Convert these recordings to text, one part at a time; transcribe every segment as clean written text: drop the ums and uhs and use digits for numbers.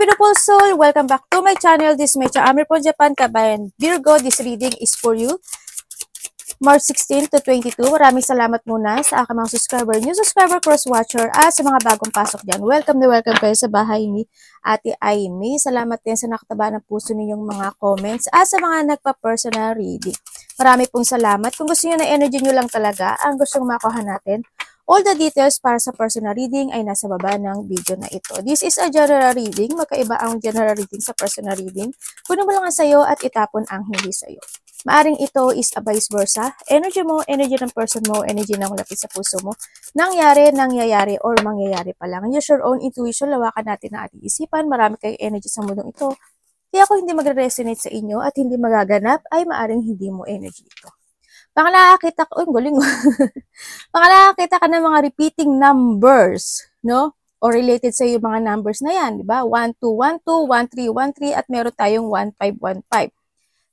beautiful soul! Welcome back to my channel. This is Mecha Amir from Japan, Kabayan Virgo. This reading is for you. March 16 to 22. Maraming salamat muna sa aking mga subscriber, new subscriber, cross-watcher, at sa mga bagong pasok dyan. Welcome na welcome kayo sa bahay ni Ate Aimee. Salamat din sa nakataba ng puso ninyong mga comments at sa mga nagpa-personal reading. Marami pong salamat. Kung gusto nyo na energy nyo lang talaga, ang gustong makuha natin, all the details para sa personal reading ay nasa baba ng video na ito. This is a general reading. Magkaiba ang general reading sa personal reading. Kunin mo lang ang sayo at itapon ang hindi sayo. Maaring ito is a vice versa. Energy mo, energy ng person mo, energy ng lapit sa puso mo. Nangyayari, or mangyayari pa lang. Use your own intuition. Lawakan natin ang ating isipan. Marami kayong energy sa mundong ito. Kaya kung hindi magre-resonate sa inyo at hindi magaganap, ay maaring hindi mo energy ito. Baka nakakita ka, galing. Baka nakakita ka ng mga repeating numbers, no? O related sa yung mga numbers na yan, di ba? 1, 2, 1, 2, 1, 3, 1, 3, at meron tayong 1, 5, 1, 5.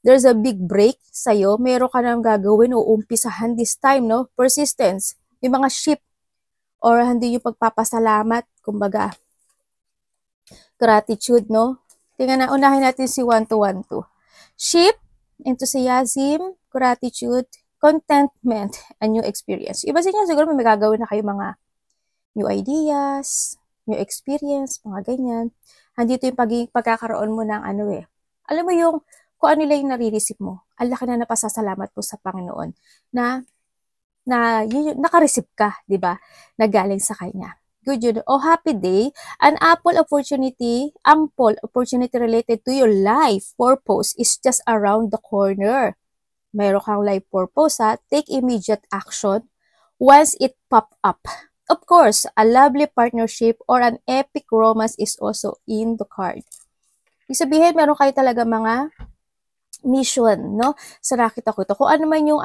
There's a big break sa'yo. Meron ka nang gagawin o umpisahan this time, no? Persistence. May mga shift or hindi yung pagpapasalamat, kumbaga. Gratitude, no? Tingnan na, unahin natin si 1 to 1 to. Shift, enthusiasm, gratitude, contentment, and new experience. Iba sa inyo, siguro may gagawin na kayo mga new ideas, new experience, mga ganyan. Andito yung pagkakaroon mo ng alam mo yung kung ano lang yung nare-receive mo. Ang laki na napasasalamat po sa Panginoon na naka-receive ka, di ba? Na galing sa Kanya. Good yun. Oh, happy day. An ample opportunity related to your life purpose is just around the corner. Meron kang life purpose, ha? Take immediate action once it pop up. Of course, a lovely partnership or an epic romance is also in the card. Ibig sabihin, meron kayo talaga mga mission, no? Sa nakita ko ito. Kung ano man yung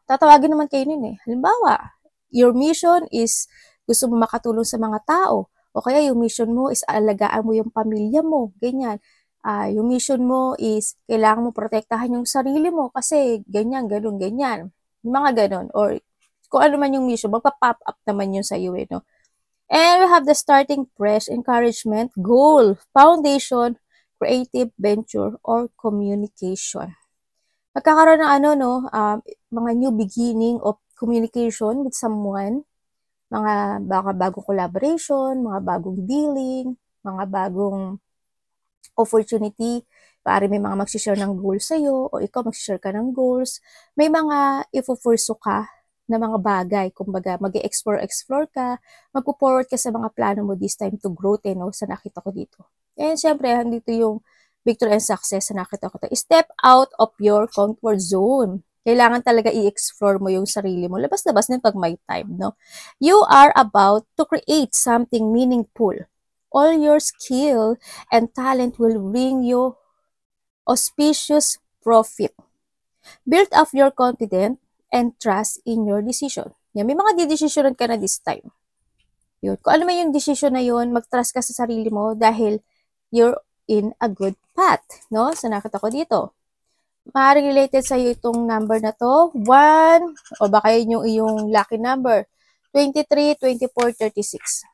tatawagin naman kayo nun eh. Halimbawa, your mission is gusto mo makatulong sa mga tao. O kaya yung mission mo is alagaan mo yung pamilya mo. Ganyan. Yung mission mo is kailangan mo protektahan yung sarili mo kasi ganyan, ganyan. Yung mga ganon. Or kung ano man yung mission, magpa-pop up naman yun sa iyo, no? And we have the starting fresh, encouragement, goal, foundation, creative venture, or communication. Magkakaroon ng mga new beginning of communication with someone, mga bagong collaboration, mga bagong dealing, mga bagong opportunity. Pare may mga magsishare ng goals sa'yo, o ikaw magsishare ka ng goals. May mga ifo-pursue ka na mga bagay. Kumbaga, mag-explore ka, mag-forward ka sa mga plano mo this time to growth, no? Sa nakita ko dito. And syempre, dito yung victory and success sa nakita ko. Step out of your comfort zone. Kailangan talaga i-explore mo yung sarili mo. Labas-labas din pag may time, no? You are about to create something meaningful. All your skill and talent will bring you auspicious profit. Build up your confidence and trust in your decision. Yan, may mga didesisyonan ka na this time. Yun. Kung ano man yung decision na yun, mag-trust ka sa sarili mo dahil you're in a good path, no? So, nakita ko dito. Maaaring related sa iyo itong number na to, 1, o baka yun yung iyong lucky number, 23, 24, 36.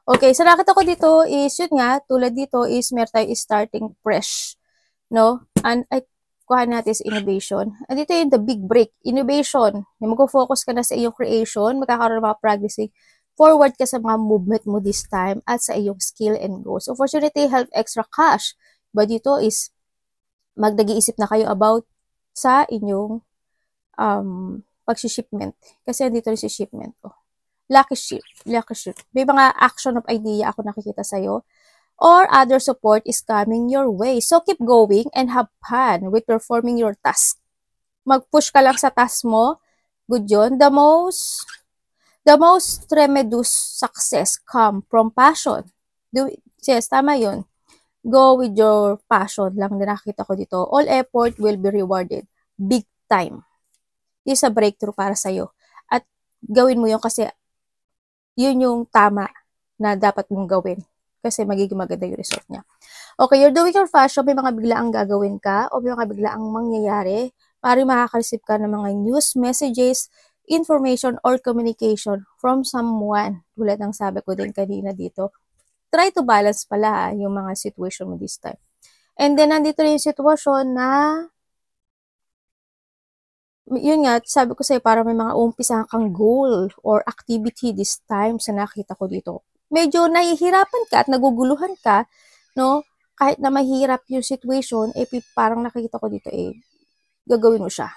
Okay, so nakita ko dito is, yun nga, tulad dito is meron tayo starting fresh, no? And kuha natin is innovation. And dito yung the big break, innovation. Yung mag-focus ka na sa iyong creation, magkakaroon ng mga progressing, forward ka sa mga movement mo this time at sa iyong skill and goals. Opportunity, help, extra cash. But dito is, mag-nag-iisip na kayo about sa inyong pag-shipment. Kasi dito rin si shipment. Lucky shift. May mga action of idea ako nakikita sa'yo. Or other support is coming your way. So, keep going and have fun with performing your task. Mag-push ka lang sa task mo. Good yun. The most tremendous success come from passion. Yes, tama yun. Go with your passion lang na nakita ko dito. All effort will be rewarded. Big time. This is a breakthrough para sa'yo. At gawin mo yun kasi yun yung tama na dapat mong gawin. Kasi magiging maganda yung result niya. Okay, you're doing your fashion, may mga biglaang gagawin ka o may mga biglaang mangyayari. Maaaring makaka-receive ka ng mga news messages information or communication from someone. Tulad ng sabi ko din kanina dito. Try to balance pala yung mga situation mo this time. And then, nandito rin yung sitwasyon na yun nga, sabi ko sa'yo, parang may mga umpisa kang goal or activity this time sa nakita ko dito. Medyo nahihirapan ka at naguguluhan ka, no? Kahit na mahirap yung situation, parang nakikita ko dito, gagawin mo siya.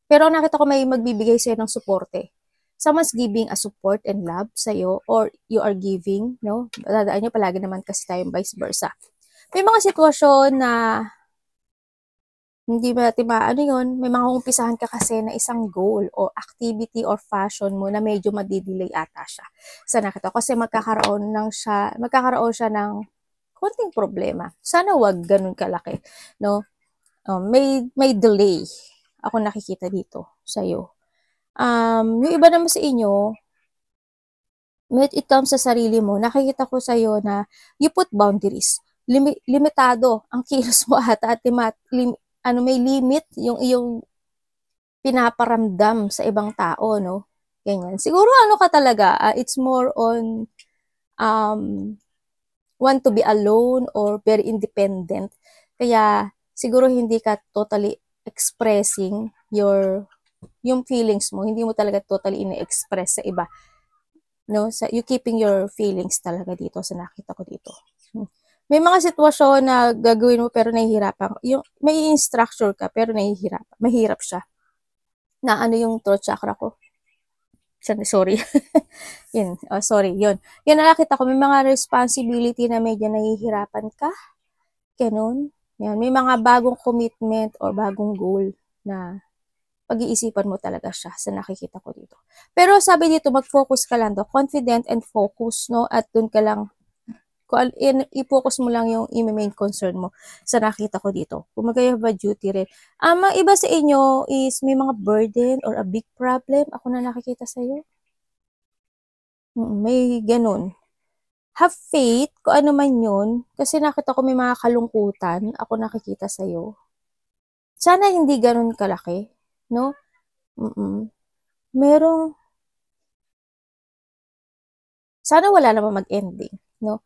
Pero nakita ko may magbibigay sa'yo ng suporte. Someone's giving a support and love sa'yo or you are giving, no? Dadaan nyo, palagi naman kasi tayong vice versa. May mga sitwasyon na hindi ba natin maano yun, may mga umpisahan ka kasi na isang goal o activity or fashion mo na medyo madidelay ata siya. Sa nakita ko kasi magkakaroon siya ng konting problema. Sana wag ganun kalaki, no? May delay ako nakikita dito sa iyo. Yung iba naman sa inyo, when it comes sa sarili mo, nakikita ko sa iyo na you put boundaries. Limitado ang kilos mo at may limit yung iyong pinaparamdam sa ibang tao, no? Ganyan. Siguro ka talaga, it's more on want to be alone or very independent. Kaya siguro hindi ka totally expressing yung feelings mo. Hindi mo talaga totally ine-express sa iba. No? You keeping your feelings talaga dito sa nakita ko dito. May mga sitwasyon na gagawin mo pero nahihirapan. May structure ka pero nahihirapan. Mahirap siya. Na yung throat chakra ko? Sorry. Yun. Sorry. Yun. Yan nakita ko. May mga responsibility na medyo nahihirapan ka. Ganun. Yan. May mga bagong commitment or bagong goal na pag-iisipan mo talaga siya sa nakikita ko dito. Pero sabi dito, mag-focus ka lang do. Confident and focus, no? At dun ka lang i-focus mo lang yung main concern mo sa nakita ko dito. Kung magaya ba duty rin. Ang iba sa inyo is may mga burden or a big problem. Ako na nakikita sa iyo. May ganun. Have faith kung ano man yun. Kasi nakita ko may mga kalungkutan. Ako nakikita sa iyo. Sana hindi ganun kalaki. No? Sana wala naman mag-ending. No?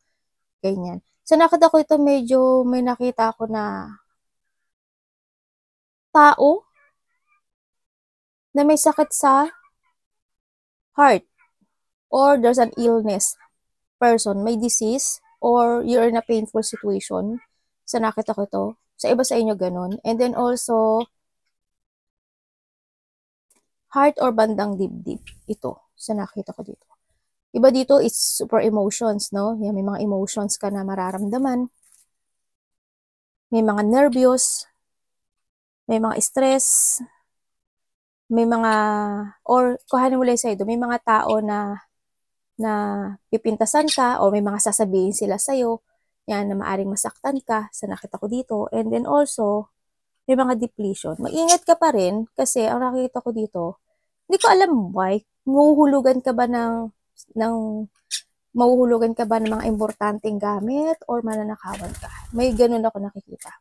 Ganyan. So, nakita ko ito medyo may nakita ako na tao na may sakit sa heart or there's an illness person, may disease or you're in a painful situation. So, nakita ko ito. Sa iba sa inyo ganun. And then also, heart or bandang dibdib. Ito. So, nakita ko dito. Iba dito is super emotions, no? Yan, may mga emotions ka na mararamdaman. May mga nervyos. May mga stress. May mga, or kuhanin mo lang sa'yo, may mga tao na pipintasan ka o may mga sasabihin sila sa'yo. Yan, na maaring masaktan ka sa nakita ko dito. And then also, may mga depletion. Mag-ingat ka pa rin kasi ang nakita ko dito, hindi ko alam why, mahuhulugan ka ba ng mga importanteng gamit or mananakawan ka. May ganun ako nakikita.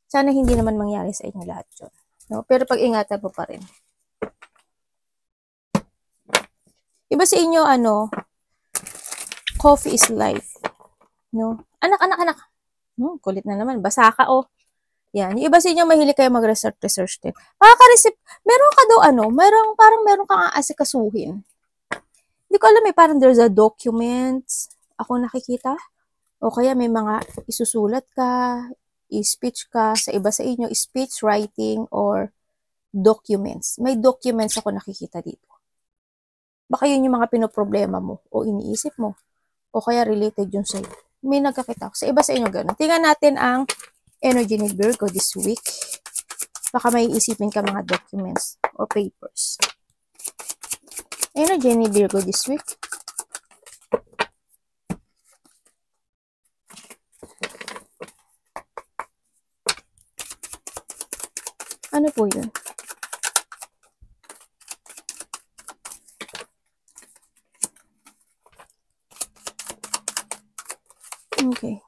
Sana hindi naman mangyari sa inyo lahat yun. No? Pero pag-ingatan mo pa rin. Iba sa inyo, coffee is life. No? Anak. Kulit na naman. Basa ka, oh. Yan. Yung iba sa inyo, mahilig kayo mag-research din. Makaka-receive. Meron ka daw, parang meron kang aasikasuhin. Hindi ko alam parang there's a documents ako nakikita. O kaya may mga isusulat ka, i-speech ka, sa iba sa inyo, speech, writing, or documents. May documents ako nakikita dito. Baka yun yung mga pinoproblema mo o iniisip mo. O kaya related yun sa'yo. May nagkakita ako. Sa iba sa inyo ganun. Tingnan natin ang energy ni Virgo this week. Baka may isipin ka mga documents or papers. Energy ni Virgo this week. Ano po yun? Okay.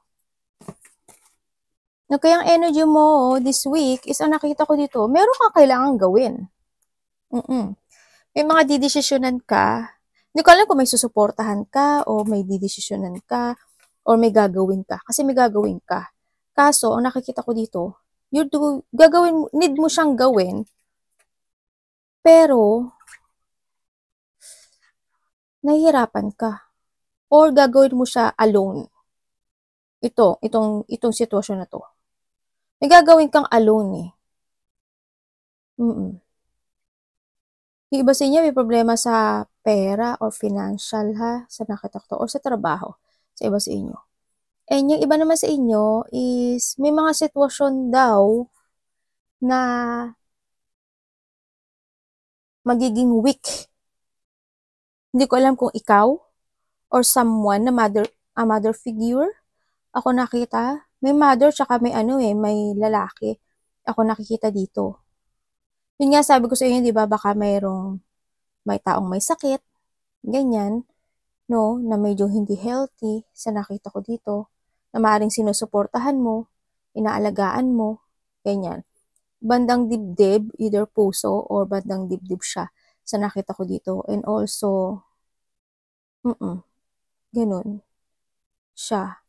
Kaya ang energy mo this week is ang nakita ko dito, meron kang kailangan gawin. May mga didesisyonan ka. Hindi ko alam kung may susuportahan ka o may didesisyonan ka or may gagawin ka. Kasi may gagawin ka. Kaso, ang nakikita ko dito, need mo siyang gawin, pero nahihirapan ka. Or gagawin mo siya alone. Itong sitwasyon na to. May gagawin kang alone eh. Yung iba sa inyo may problema sa pera or financial ha, sa nakita ko to, or sa trabaho, sa iba sa inyo. And yung iba naman sa inyo is may mga sitwasyon daw na magiging weak. Hindi ko alam kung ikaw or someone na a mother figure. Ako nakita, may mother tsaka may may lalaki. Ako nakikita dito. Yun nga sabi ko sa inyo, di ba, baka may taong may sakit, ganyan, no, na medyo hindi healthy, sa nakita ko dito, na maaaring sinusuportahan mo, inaalagaan mo, ganyan. Bandang dibdib, either puso or bandang dibdib siya, sa nakita ko dito. And also, ganun, siya.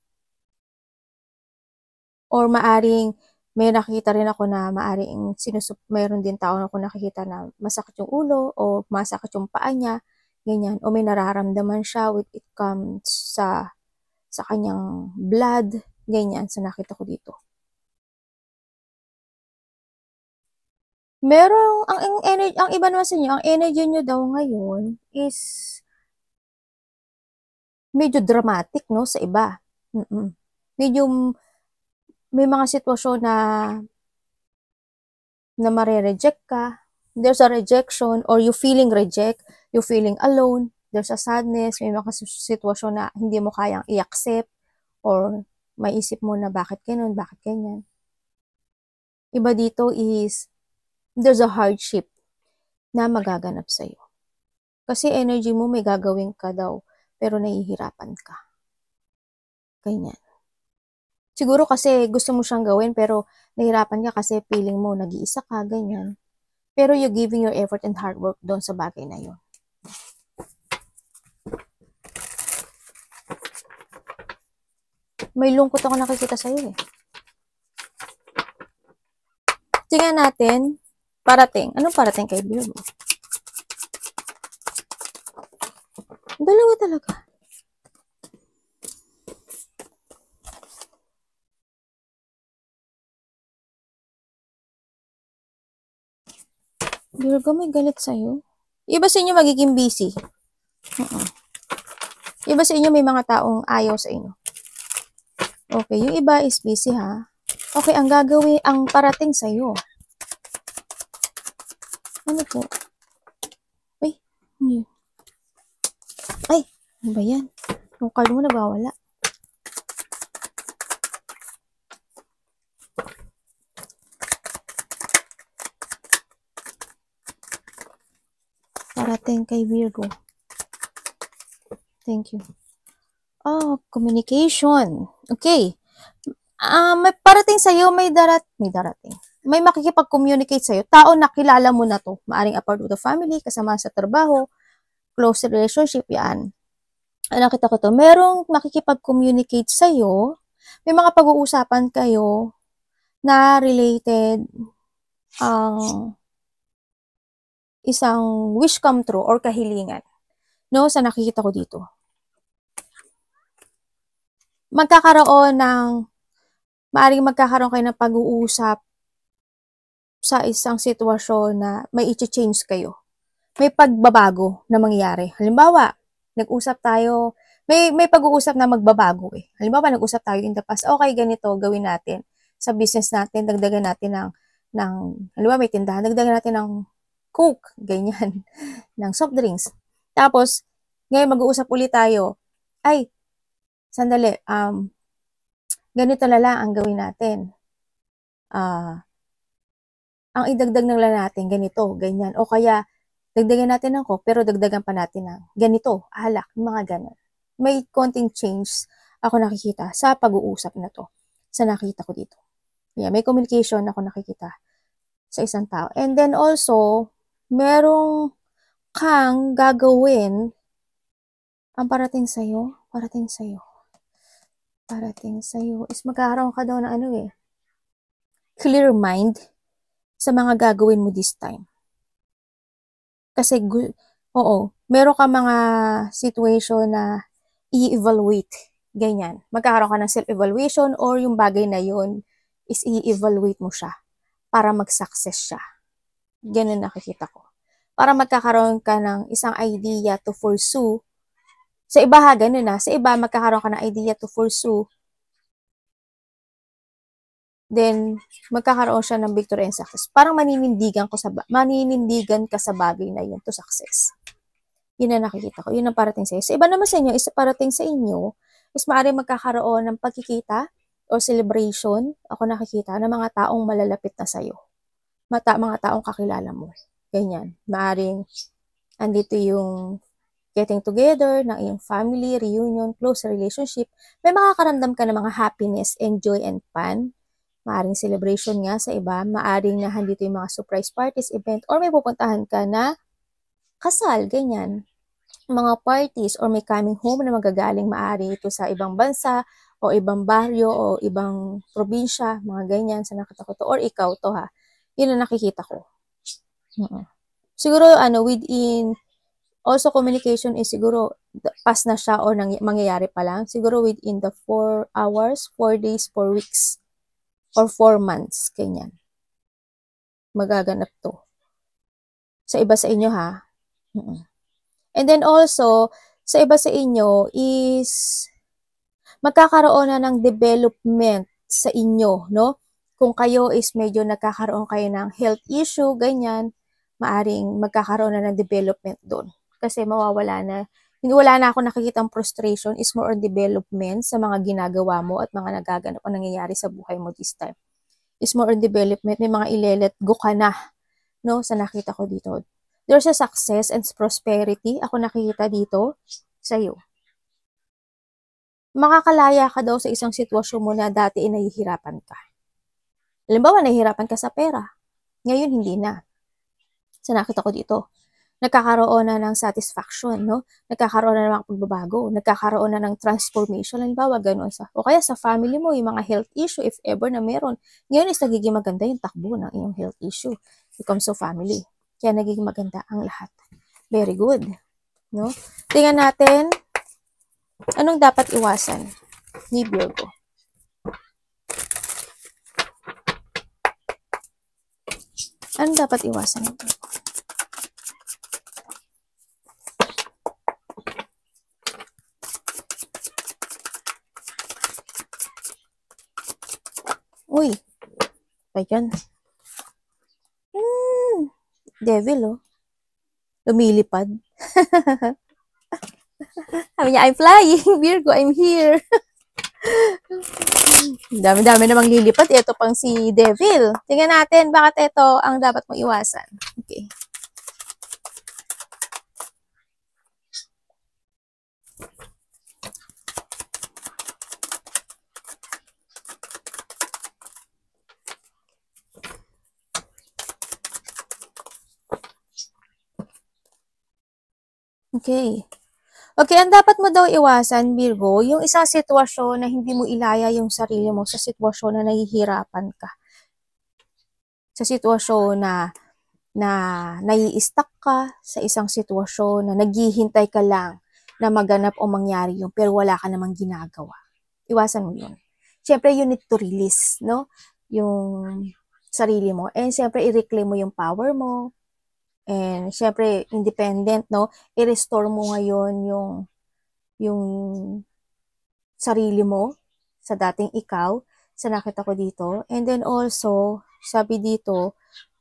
Or maaring, may nakikita rin ako na maaring mayroon din tao na ako nakikita na masakit yung ulo o masakit yung paa niya, ganyan. O may nararamdaman siya with it comes sa kanyang blood, ganyan, sa nakita ko dito. Ang iba naman sa inyo, ang energy nyo daw ngayon is medyo dramatic, no, sa iba. Medyo may mga sitwasyon na mare-reject ka, there's a rejection, or you feeling alone, there's a sadness, may mga sitwasyon na hindi mo kayang i-accept, or maisip mo na bakit ganun, bakit ganyan. Iba dito is, there's a hardship na magaganap sa'yo. Kasi energy mo may gagawin ka daw, pero nahihirapan ka. Ganyan. Siguro kasi gusto mo siyang gawin, pero nahihirapan ka kasi feeling mo nag-iisa ka, ganyan. Pero you're giving your effort and hard work doon sa bagay na yun. May lungkot ako nakikita sa'yo eh. Tingnan natin, parating. Anong parating kay Virgo? Dalawa talaga. Virgo, may galit sa'yo. Iba sa inyo magiging busy. Iba sa inyo may mga taong ayaw sa inyo. Okay, yung iba is busy ha. Okay, ang parating sa'yo. Ano po? Ay, ano ba yan? Yung card mo nagwawala. Parating kay Virgo. Thank you. Oh, communication. Okay. May parating sa'yo, may darating. May makikipag-communicate sa'yo. Tao na kilala mo na to. Maaring a part of the family, kasama sa trabaho, close relationship, yan. Nakita ko to. Merong makikipag-communicate sa'yo. May mga pag-uusapan kayo na related ang isang wish come true or kahilingan. No, sa nakikita ko dito. Maaaring magkakaroon kayo ng pag-uusap sa isang sitwasyon na may i-change kayo. May pagbabago na mangyayari. Halimbawa, nag-usap tayo, may pag-uusap na magbabago eh. Halimbawa, nag-usap tayo in the past, okay, ganito, gawin natin. Sa business natin, dagdagan natin halimbawa may tindahan, dagdagan natin ng Coke, ganyan, ng soft drinks. Tapos, ngayon mag-uusap ulit tayo, ay, sandali, ganito na lang ang gawin natin. Ang idagdag na lang natin, ganito, ganyan. O kaya, dagdagan natin ng Coke, pero dagdagan pa natin ng ganito, alak, mga ganun. May konting change ako nakikita sa pag-uusap na to. Sa nakita ko dito. Yeah, may communication ako nakikita sa isang tao. And then also, merong kang gagawin ang parating sa'yo is magkakaroon ka daw ng clear mind sa mga gagawin mo this time. Kasi, meron ka mga situation na i-evaluate. Ganyan. Magkakaroon ka ng self-evaluation or yung bagay na yun is i-evaluate mo siya para mag-success siya. Ganun nakikita ko. Para magkakaroon ka ng isang idea to pursue. Sa iba ganun na. Sa iba, magkakaroon ka ng idea to pursue. Then, magkakaroon siya ng victory and success. Parang maninindigan ka sa bagay na yun to success. Yun ang nakikita ko. Yun ang parating sa iyo. Sa iba naman sa inyo, is parating sa inyo, is maaaring magkakaroon ng pagkikita o celebration, ako nakikita, ng mga taong malalapit na sa'yo. Mga taong kakilala mo. Ganyan. Maaaring, andito yung getting together ng iyong family, reunion, close relationship. May makakaramdam ka ng mga happiness, and joy, and fun. Maaring celebration nga sa iba, maaring na handito yung mga surprise parties, event, or may pupuntahan ka na kasal, ganyan. Mga parties, or may coming home na magagaling maaari ito sa ibang bansa, o ibang baryo, o ibang probinsya, mga ganyan, sa nakita ko to, or ikaw to ha. Yun ang nakikita ko. Siguro, within, also communication is siguro, pass na siya, or mangyayari pa lang. Siguro within the 4 hours, 4 days, 4 weeks, or 4 months, ganyan. Magaganap to. Sa iba sa inyo ha. And then also, sa iba sa inyo is magkakaroon na ng development sa inyo, no? Kung kayo is medyo nagkakaroon kayo ng health issue, ganyan, maaring magkakaroon na ng development doon. Kasi wala na ako nakikitang frustration, is more on development sa mga ginagawa mo at mga nagaganap o nangyayari sa buhay mo this time. Is more on development, may mga ile-let go ka na, no? Sa nakita ko dito. There's a success and prosperity, ako nakikita dito sa'yo. Makakalaya ka daw sa isang sitwasyon mo na dati nahihirapan ka. Halimbawa, nahihirapan ka sa pera. Ngayon, hindi na. Sa nakita ko dito, nagkakaroon na ng satisfaction, no? Nagkakaroon na ng mga pagbabago, nagkakaroon na ng transformation, halimbawa, gano'n. O kaya sa family mo, yung mga health issue, if ever na meron, ngayon is nagiging maganda yung takbo ng iyong health issue. It comes to family. Kaya nagiging maganda ang lahat. Very good. No? Tingnan natin, anong dapat iwasan ni Virgo? Anong dapat iwasan ni Virgo? Uy, ayan. Devil, oh. Lumilipad. Sabi niya, I'm flying. Virgo, I'm here. Dami-dami namang lilipad. Ito pang si Devil. Tingnan natin, bakit ito ang dapat mo iwasan. Okay. Okay. Okay, ang dapat mo daw iwasan, Virgo, yung isang sitwasyon na hindi mo ilaya yung sarili mo sa sitwasyon na nahihirapan ka. Sa sitwasyon na nai-stuck ka, sa isang sitwasyon na naghihintay ka lang na maganap o mangyari yung pero wala ka namang ginagawa. Iwasan mo yun. Siyempre, you need to release, no? Yung sarili mo. And siyempre, i-reclaim mo yung power mo. And syempre, independent, no? I-restore mo ngayon yung sarili mo sa dating ikaw, sa nakita ko dito. And then also, sabi dito,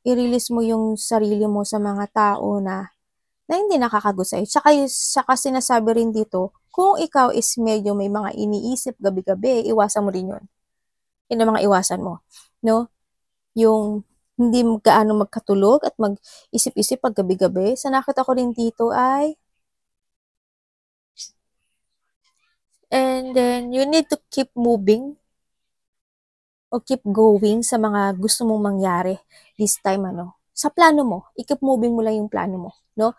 i-release mo yung sarili mo sa mga tao na hindi nakakagusay. Tsaka sinasabi rin dito, kung ikaw is medyo may mga iniisip gabi-gabi, iwasan mo rin yun. Yun ang mga iwasan mo, no? Yung hindi gaano magkatulog at mag-isip-isip pag gabi-gabi. Sa nakita ko rin dito ay, and then you need to keep moving o keep going sa mga gusto mong mangyari this time, sa plano mo, i-keep moving mo lang yung plano mo, no?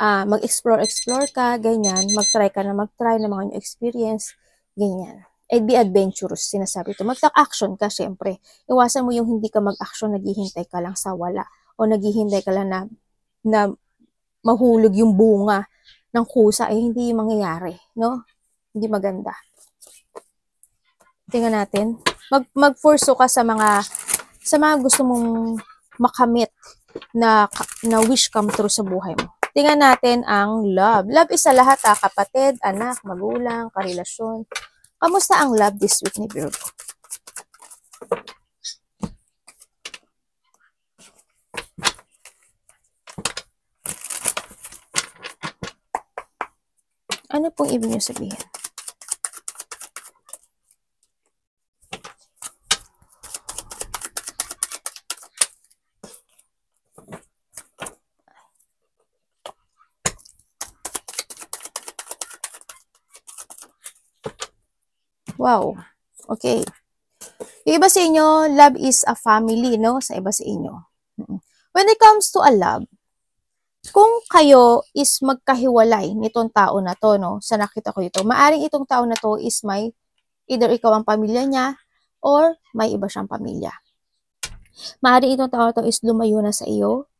Mag-explore ka, ganyan, mag-try ka na mag-try ng mga new experience, ganyan. And be adventurous, sinasabi ito. Mag-take action ka, syempre. Iwasan mo yung hindi ka mag-action, naghihintay ka lang sa wala, o naghihintay ka lang na mahulog yung bunga ng kusa, hindi yung mangyayari, no? Hindi maganda. Tingnan natin. Mag-forso ka sa mga gusto mong makamit na wish come true sa buhay mo. Tingnan natin ang love. Love is sa lahat, kapatid, anak, magulang, karelasyon. Kamusta ang love this week ni Virgo? Ano pong ibig niyo sabihin? Wow. Okay. Yung iba sa inyo, love is a family, no? Sa iba sa inyo. When it comes to a love, kung kayo is magkahiwalay nitong tao na to, no? Sa nakita ko dito, maaring itong tao na to is may, either ikaw ang pamilya niya, or may iba siyang pamilya. Maaring itong tao na to is lumayo na sa iyo,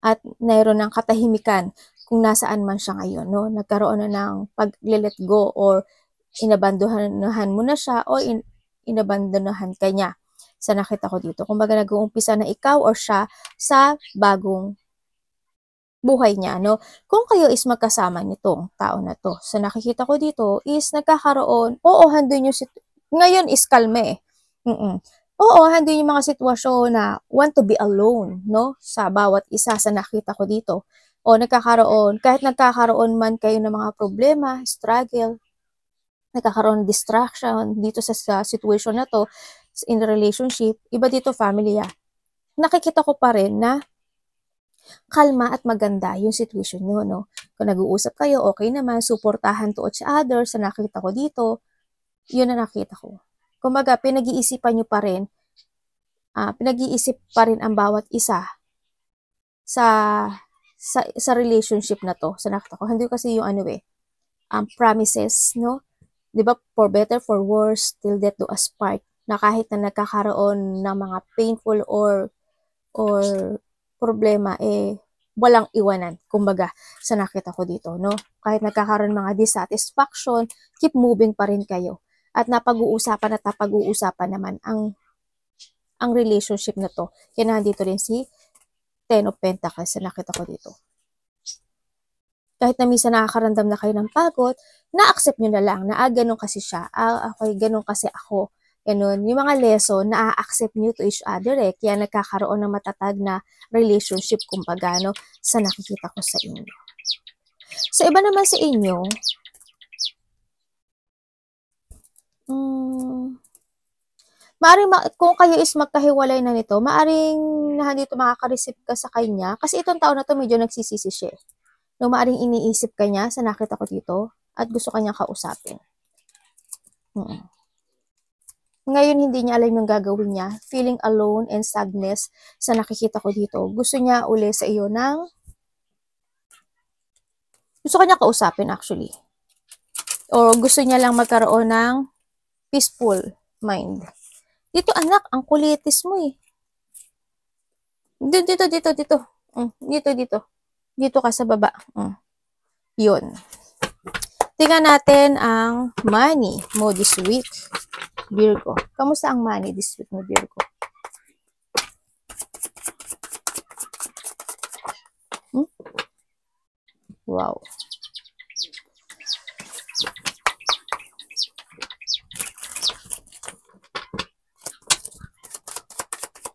at mayroon ng katahimikan kung nasaan man siya ngayon, no? Nagkaroon na ng pag-let go, or inabandonahan mo na siya, o inabandonahan ka niya sa nakita ko dito. Kumbaga nag-uumpisa na ikaw or siya sa bagong buhay niya, no? Kung kayo is magkasama nitong tao na to, sa nakikita ko dito is nagkakaroon, handun yung ngayon is kalme. Handun yung mga sitwasyon na want to be alone, no? Sa bawat isa sa nakita ko dito. O kahit nagkakaroon man kayo ng mga problema, struggle, nagkakaroon ng distraction dito sa situation na to, in the relationship, iba dito family, nakikita ko pa rin na kalma at maganda yung situation nyo, no? Kung nag-uusap kayo, okay naman, suportahan to each other, sa nakita ko dito, yun na nakita ko. Kumbaga, pinag-iisipan nyo pa rin, pinag-iisip pa rin ang bawat isa sa relationship na to, sa nakita ko. Hindi kasi yung promises, no? Diba, for better, for worse, till death do us part, na kahit na nagkakaroon ng mga painful or problema, walang iwanan, kumbaga, sa nakita ko dito, no? Kahit nagkakaroon mga dissatisfaction, keep moving pa rin kayo. At napag-uusapan naman ang relationship na to. Kaya nandito rin si Ten of Pentacles sa nakita ko dito. Kahit na minsan nakakaramdam na kayo ng pagod, na-accept nyo na lang na ganun kasi siya, okay, ganun kasi ako. Ganun. Yung mga lesson, na-accept nyo to each other, kaya nagkakaroon ng matatag na relationship, kumbaga, no, sa nakikita ko sa inyo. Sa iba naman sa inyo, maaring kung kayo is magkahiwalay na nito, maaring nandito makaka-receive ka sa kanya, kasi itong tao na to medyo nagsisisi siya. No, maaring iniisip ka niya sa nakita ko dito at gusto kanya kausapin. Ngayon, hindi niya alam yung gagawin niya. Feeling alone and sadness sa nakikita ko dito. Gusto niya uli sa iyo gusto kanya kausapin actually. O gusto niya lang magkaroon ng peaceful mind. Dito anak, ang kulitis mo eh. Dito. Dito ka sa baba. Yun. Tingnan natin ang money mo this week, Virgo. Kamusta ang money this week mo, Virgo? Wow.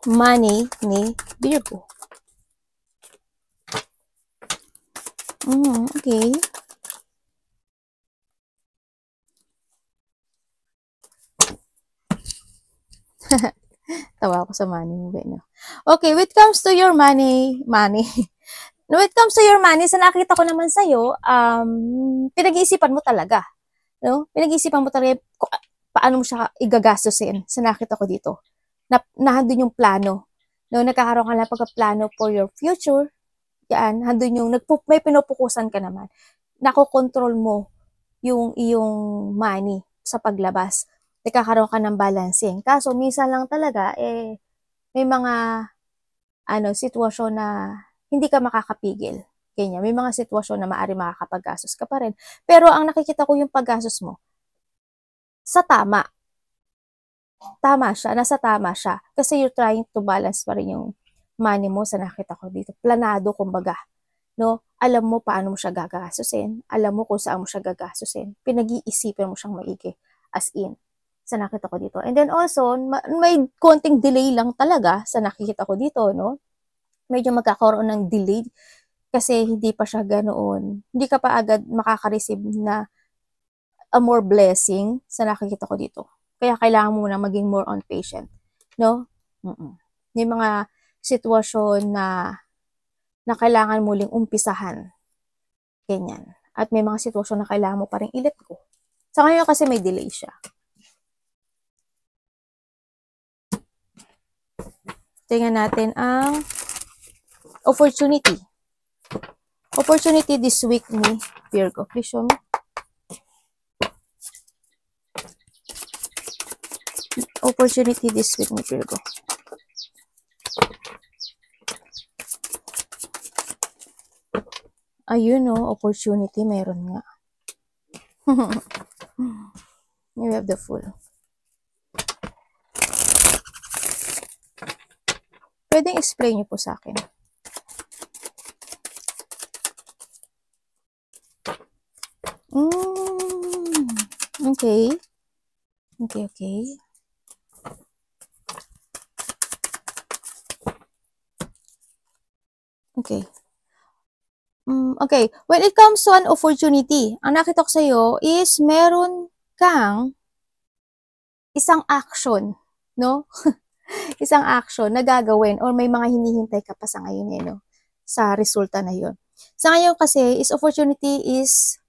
Money ni Virgo. Okay. Tawa ako sa money mo, no? Okay, when it comes to your money. When it comes to your money, sa nakita ko naman sa'yo, pinag-iisipan mo talaga. No? Pinag-iisipan mo talaga paano mo siya igagastusin sa nakita ko dito. Nandun yung plano No, nagkakaroon ka ng pagpaplano for your future. Yan, handun yung may pinupukusan ka naman. Nakokontrol mo yung iyong money sa paglabas. Nagkakaroon ka ng balancing. Kaso, minsan lang talaga, may mga sitwasyon na hindi ka makakapigil. Ganyan. May mga sitwasyon na maaari makakapaggastos ka pa rin. Pero ang nakikita ko yung paggastos mo, sa tama. Tama siya, nasa tama siya. Kasi you're trying to balance pa rin yung money mo sa nakita ko dito. Planado, kumbaga. No? Alam mo paano mo siya gagastusin. Alam mo kung saan mo siya gagastusin. Pinag-iisipan mo siyang maigi. As in, sa nakita ko dito. And then also, may konting delay lang talaga sa nakikita ko dito, no? Medyo magkakaroon ng delay kasi hindi pa siya ganoon. Hindi ka pa agad makaka-receive na a more blessing sa nakikita ko dito. Kaya kailangan mo na maging more on patient. No? May mga sitwasyon na kailangan muling umpisahan. Ganyan. At may mga sitwasyon na kailangan mo pa rin i-let go. Sa ngayon kasi may delay siya. Tingnan natin ang opportunity. Opportunity this week ni Virgo. Please show me. Opportunity this week ni Virgo. Ayun, no, opportunity, meron nga. You have the Fool. Pwedeng explain niyo po sa akin. Okay. Okay. Okay. Okay. When it comes to an opportunity, ang nakita ko sa'yo is meron kang isang action, no? Isang action na gagawin or may mga hinihintay ka pa sa ngayon, no? Sa resulta na yun. Sa ngayon kasi, is opportunity is,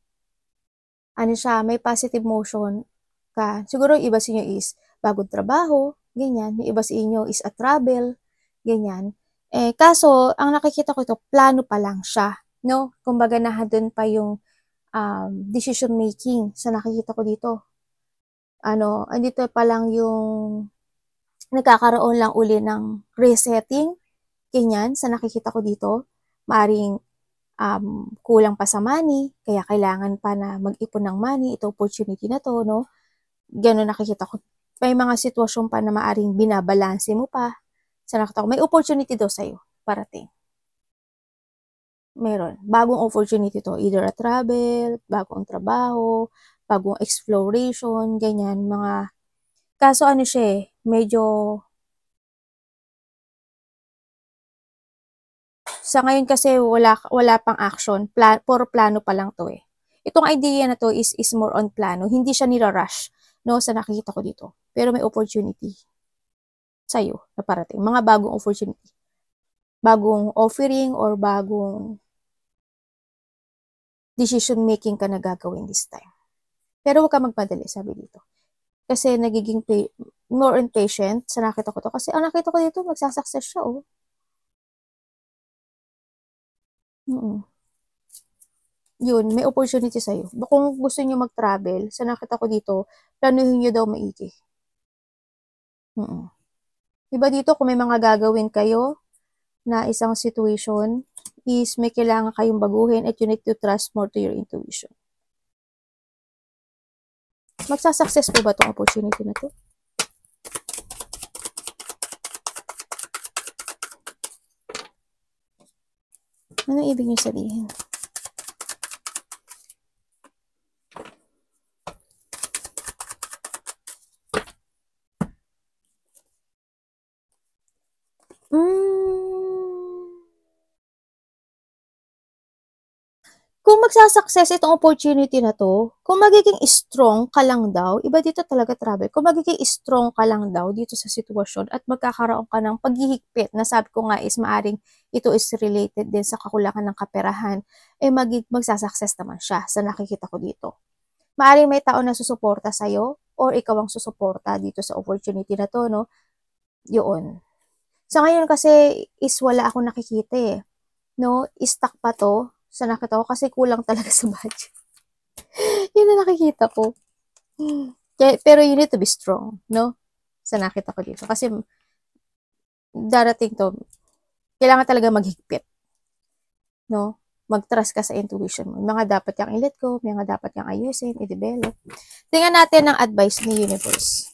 may positive motion ka. Siguro yung iba sa inyo is bagong trabaho, ganyan. Yung iba sa inyo is a travel, ganyan. Kaso, ang nakikita ko ito, plano pa lang siya, no? Kumbaga nahadun pa yung decision making sa nakikita ko dito. Andito pa lang yung nagkakaroon lang uli ng resetting, ganyan, sa nakikita ko dito. Maaring kulang pa sa money, kaya kailangan pa na mag-ipon ng money, ito opportunity na to, no? Ganun nakikita ko. May mga sitwasyon pa na maaring binabalanse mo pa. Sa nakita ko, may opportunity daw sa'yo, parating. Meron. Bagong opportunity to. Either a travel, bagong trabaho, bagong exploration, ganyan, mga. Kaso siya medyo sa ngayon kasi wala pang action, puro plano pa lang to eh. Itong idea na to is more on plano, hindi siya nira-rush, no, sa nakikita ko dito. Pero may opportunity sa'yo na parating, mga bagong opportunity. Bagong offering or bagong decision making ka na gagawin this time. Pero huwag ka magpadali, sabi dito. Kasi nagiging more impatient sa nakita ko to. Kasi ang nakita ko dito, magsasucess siya, oh. Yun, may opportunity sa'yo. Kung gusto niyo mag-travel, sa nakita ko dito, planuhin niyo daw maigi. Diba dito, kung may mga gagawin kayo na isang situation, is may kailangan kayong baguhin at you need to trust more to your intuition. Magsasucess po ba itong opportunity na to? Anong ibig niyo sabihin? Kung magsasucess itong opportunity na to, kung magiging strong ka lang daw, iba dito talaga travel, kung magiging strong ka lang daw dito sa sitwasyon at magkakaroon ka ng paghihigpit, na sabi ko nga is maaring ito is related din sa kakulangan ng kaperahan, magsasucess naman siya sa nakikita ko dito. Maaring may tao na susuporta sa'yo or ikaw ang susuporta dito sa opportunity na to, no? Yun. Sa ngayon kasi is wala akong nakikita eh. No? Stuck pa to sa nakita ko kasi kulang talaga sa budget. Yun na nakikita ko. Pero you need to be strong, no? Sa nakita ko dito. Kasi darating to, kailangan talaga maghigpit. No? Mag-trust ka sa intuition mo. Mga dapat yung i-let go, mga dapat yung ayusin, i-develop. Tingnan natin ang advice ni Universe.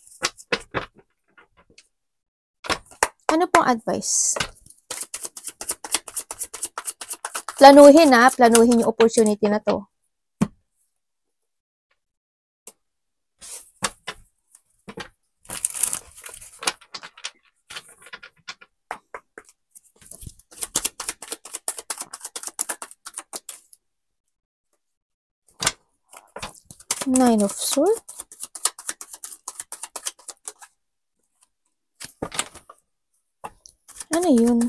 Ano pong advice? Planuhin planuhin yung opportunity na to. Nine of Swords. Ano yun?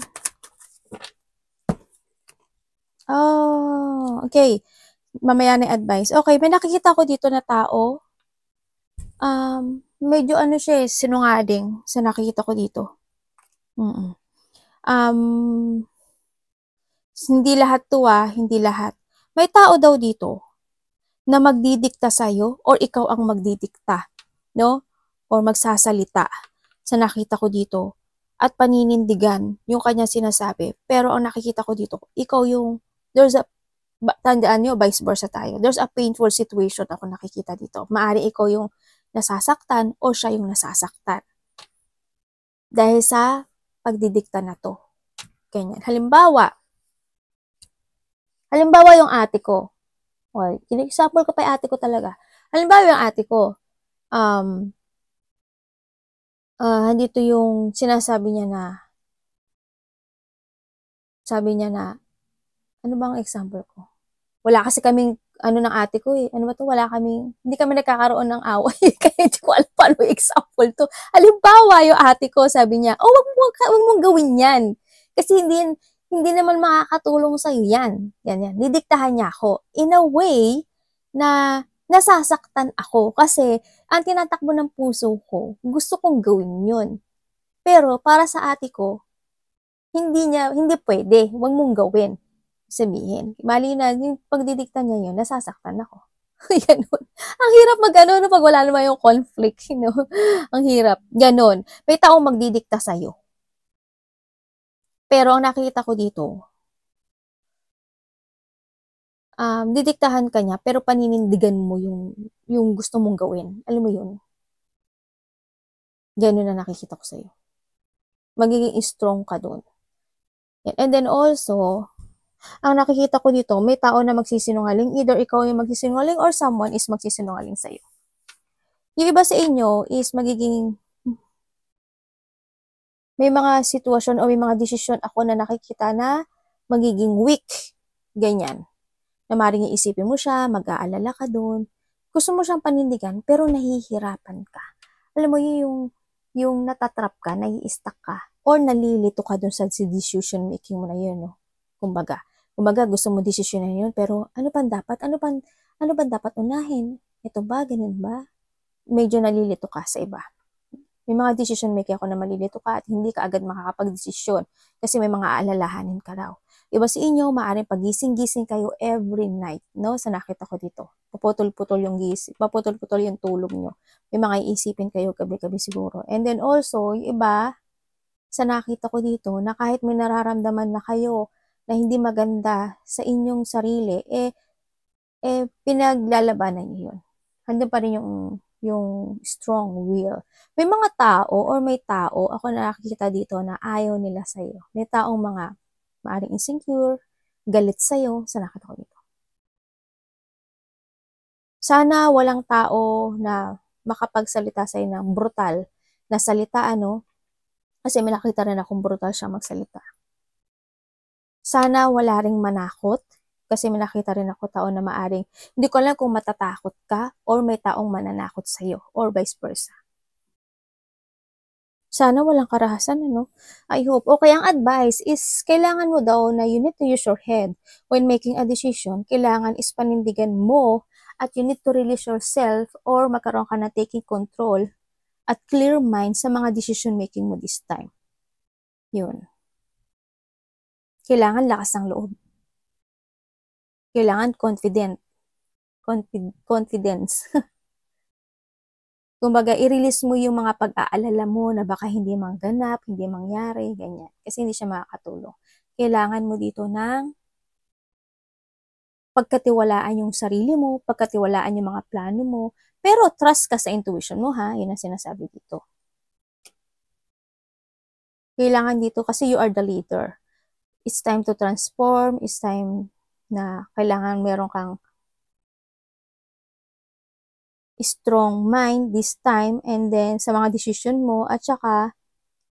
Oh, okay. Mamaya na advice. Okay, may nakikita ko dito na tao. Medyo ano siya sinungaling sa nakikita ko dito. Hindi lahat to hindi lahat. May tao daw dito na magdidikta sa'yo or ikaw ang magdidikta, no? Or magsasalita sa nakita ko dito at paninindigan yung kanya sinasabi. Pero ang nakikita ko dito, ikaw yung, tandaan nyo, vice versa tayo. There's a painful situation ako nakikita dito. Maari ikaw yung nasasaktan o siya yung nasasaktan. Dahil sa pagdidikta na to. Ganyan. Halimbawa yung ate ko. Example ko pa yung ate ko talaga. Halimbawa yung ate ko, dito yung sinasabi niya na, ano bang example ko? Wala kasi kaming, ng ate ko eh. Ano ba to? Hindi kami nagkakaroon ng away. Kaya hindi ko alam paano example to. Halimbawa yung ate ko, sabi niya, wag mong gawin yan. Kasi hindi naman makakatulong sa'yo yan. Yan. Didiktahan niya ako. In a way na nasasaktan ako kasi ang tinatakbo ng puso ko, gusto kong gawin yun. Pero para sa ate ko, hindi pwede. Huwag mong gawin. Sabihin. Mali na, yung pagdidikta niya yun, nasasaktan ako. Ganon. Ang hirap no, pag wala naman yung conflict, Ang hirap. Ganon. May taong magdidikta sa'yo. Pero ang nakita ko dito, didiktahan ka niya, pero paninindigan mo yung gusto mong gawin. Alam mo yun? Ganun na nakikita ko sa'yo. Magiging strong ka doon. And then also, ang nakikita ko dito, may tao na magsisinungaling. Either ikaw yung magsisinungaling or someone is magsisinungaling sa'yo. Yung iba sa inyo is may mga sitwasyon o may mga desisyon ako na nakikita na magiging weak. Ganyan. Na maring iisipin mo siya, mag-aalala ka doon. Gusto mo siyang panindigan, pero nahihirapan ka. Alam mo yung natatrap ka, nai-stuck ka, or nalilito ka doon sa decision making mo na yun, no? Kumbaga, gusto mo decision na yun, pero ano ba dapat unahin? Ito ba, ganun ba? Medyo nalilito ka sa iba. May mga decision making ako na malilito ka at hindi ka agad makakapag-desisyon kasi may mga aalalahanin ka raw. Iba sa inyo, maaaring pagising-gising kayo every night, no? Sa nakita ko dito. Paputol-putol yung gising, paputol-putol yung tulog nyo. May mga iisipin kayo gabi-gabi siguro. And then also, yung iba, sa nakita ko dito, na kahit may nararamdaman na kayo na hindi maganda sa inyong sarili, pinaglalabanan nyo yun. Hanggang pa rin yung strong will. May mga tao or may tao ako nakikita dito na ayaw nila sa'yo. May taong mga maaring insecure, galit sa'yo, sa nakita ko dito. Sana walang tao na makapagsalita sa'yo ng brutal na salita, kasi may nakita rin akong brutal siya magsalita. Sana wala ring manakot, kasi may nakita rin ako tao na maaring, hindi ko alam kung matatakot ka or may taong mananakot sa'yo or vice versa. Sana walang karahasan, I hope. Okay, ang advice is, kailangan mo daw na you need to use your head when making a decision. Kailangan is panindigan mo at you need to release yourself or magkaroon ka na taking control at clear mind sa mga decision making mo this time. Yun. Kailangan lakas ng loob. Kailangan confidence. Kumbaga, i-release mo yung mga pag-aalala mo na baka hindi mangganap, hindi mangyari, ganyan. Kasi hindi siya makakatulong. Kailangan mo dito ng pagkatiwalaan yung sarili mo, pagkatiwalaan yung mga plano mo, pero trust ka sa intuition mo ha, yun ang sinasabi dito. Kailangan dito kasi you are the leader. It's time to transform, it's time na kailangan meron kang strong mind this time and then sa mga decision mo at saka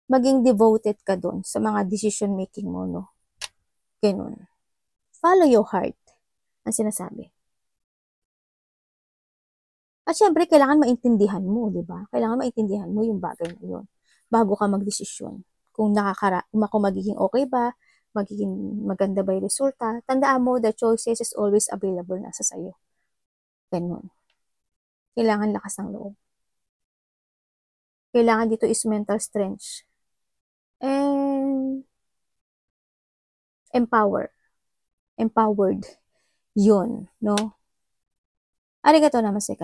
maging devoted ka dun sa mga decision making mo, no? Ganun. Follow your heart, ang sinasabi. At syempre, kailangan maintindihan mo, di ba? Kailangan maintindihan mo yung bagay na yun bago ka magdesisyon. Kung magiging okay ba, magiging maganda ba yung resulta, tandaan mo the choices is always available na sa sayo. Ganun. Kailangan lakas ng loob. Kailangan dito is mental strength. And empowered. Yun, no? Arigato namaste,